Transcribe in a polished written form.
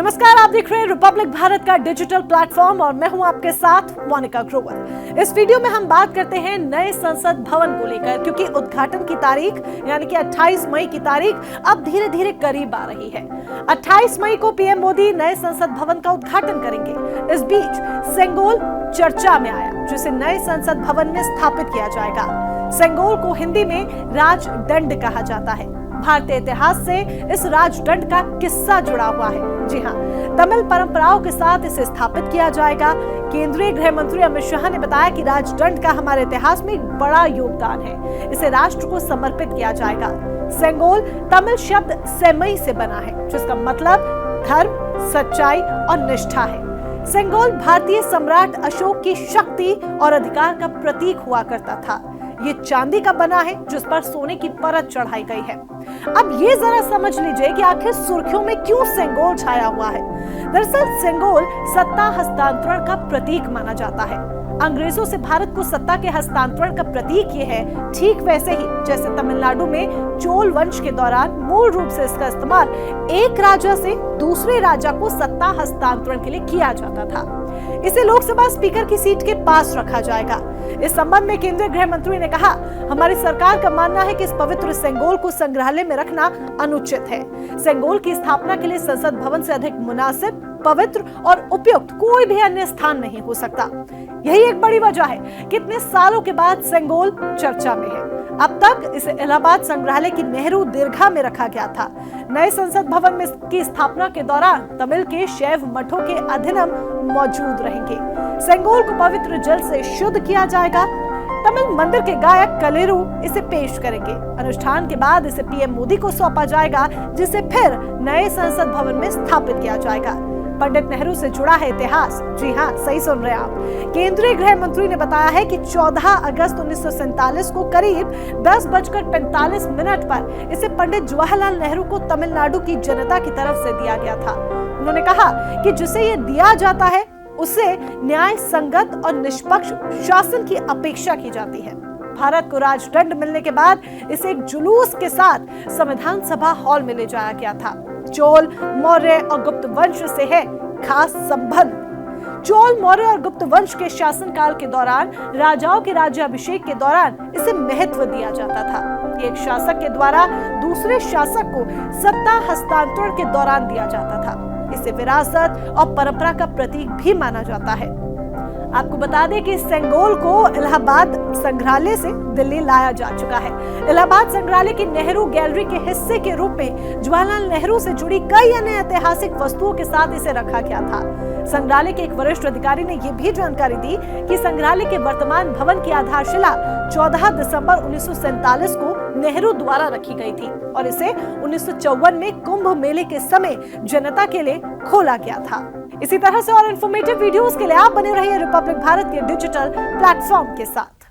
नमस्कार, आप देख रहे हैं रिपब्लिक भारत का डिजिटल प्लेटफॉर्म और मैं हूं आपके साथ मोनिका ग्रोवर। इस वीडियो में हम बात करते हैं नए संसद भवन को लेकर, क्योंकि उद्घाटन की तारीख यानी कि 28 मई की तारीख अब धीरे धीरे करीब आ रही है। 28 मई को पीएम मोदी नए संसद भवन का उद्घाटन करेंगे। इस बीच सेंगोल चर्चा में आया, जिसे नए संसद भवन में स्थापित किया जाएगा। सेंगोल को हिंदी में राजदंड कहा जाता है। भारतीय इतिहास से इस राजदंड का किस्सा जुड़ा हुआ है। जी हाँ, तमिल परंपराओं के साथ इसे स्थापित किया जाएगा। केंद्रीय गृह मंत्री अमित शाह ने बताया कि राजदंड का हमारे इतिहास में एक बड़ा योगदान है। इसे राष्ट्र को समर्पित किया जाएगा। सेंगोल तमिल शब्द सेमई से बना है, जिसका मतलब धर्म, सच्चाई और निष्ठा है। सेंगोल भारतीय सम्राट अशोक की शक्ति और अधिकार का प्रतीक हुआ करता था। ये चांदी का बना है, जिस पर सोने की परत चढ़ाई गई है। अब ये जरा समझ लीजिए कि आखिर सुर्खियों में क्यों सेंगोल छाया हुआ है। दरअसल सेंगोल सत्ता हस्तांतरण का प्रतीक माना जाता है। अंग्रेजों से भारत को सत्ता के हस्तांतरण का प्रतीक ये है, ठीक वैसे ही जैसे तमिलनाडु में चोल वंश के दौरान मूल रूप से इसका इस्तेमाल एक राजा से दूसरे राजा को सत्ता हस्तांतरण के लिए किया जाता था। इसे लोकसभा स्पीकर की सीट के पास रखा जाएगा। इस संबंध में केंद्रीय गृह मंत्री ने कहा, हमारी सरकार का मानना है कि इस पवित्र सेंगोल को संग्रहालय में रखना अनुचित है। सेंगोल की स्थापना के लिए संसद भवन से अधिक मुनासिब, पवित्र और उपयुक्त कोई भी अन्य स्थान नहीं हो सकता। यही एक बड़ी वजह है कितने सालों के बाद सेंगोल चर्चा में है। अब तक इसे इलाहाबाद संग्रहालय की नेहरू दीर्घा में रखा गया था। नए संसद भवन में की स्थापना के दौरान तमिल के शैव मठों के अधिनम मौजूद रहेंगे। सेंगोल को पवित्र जल से शुद्ध किया जाएगा। तमिल मंदिर के गायक कलेरू इसे पेश करेंगे। अनुष्ठान के बाद इसे पीएम मोदी को सौंपा जाएगा, जिसे फिर नए संसद भवन में स्थापित किया जाएगा। पंडित नेहरू से जुड़ा है इतिहास। जी हाँ, सही सुन रहे हैं आप। केंद्रीय गृह मंत्री ने बताया है कि 14 अगस्त 1947 को करीब 10:45 पर इसे पंडित जवाहरलाल नेहरू को तमिलनाडु की जनता की तरफ से दिया गया था। उन्होंने कहा कि जिसे ये दिया जाता है उससे न्याय संगत और निष्पक्ष शासन की अपेक्षा की जाती है। भारत को राजदंड मिलने के बाद इसे एक जुलूस के साथ संविधान सभा हॉल में ले जाया गया था। चोल, मौर्य और गुप्त वंश से है खास संबंध। चोल, मौर्य और गुप्त वंश के शासनकाल के दौरान राजाओं के राज्याभिषेक के दौरान इसे महत्व दिया जाता था। एक शासक के द्वारा दूसरे शासक को सत्ता हस्तांतरण के दौरान दिया जाता था। इसे विरासत और परंपरा का प्रतीक भी माना जाता है। आपको बता दें कि सेंगोल को इलाहाबाद संग्रहालय से दिल्ली लाया जा चुका है। इलाहाबाद संग्रहालय की नेहरू गैलरी के हिस्से के रूप में जवाहरलाल नेहरू से जुड़ी कई अन्य ऐतिहासिक वस्तुओं के साथ इसे रखा गया था। संग्रहालय के एक वरिष्ठ अधिकारी ने यह भी जानकारी दी कि संग्रहालय के वर्तमान भवन की आधारशिला 14 दिसंबर 1947 को नेहरू द्वारा रखी गई थी और इसे 1954 में कुंभ मेले के समय जनता के लिए खोला गया था। इसी तरह से और इन्फॉर्मेटिव वीडियोस के लिए आप बने रहिए रिपब्लिक भारत के डिजिटल प्लेटफॉर्म के साथ।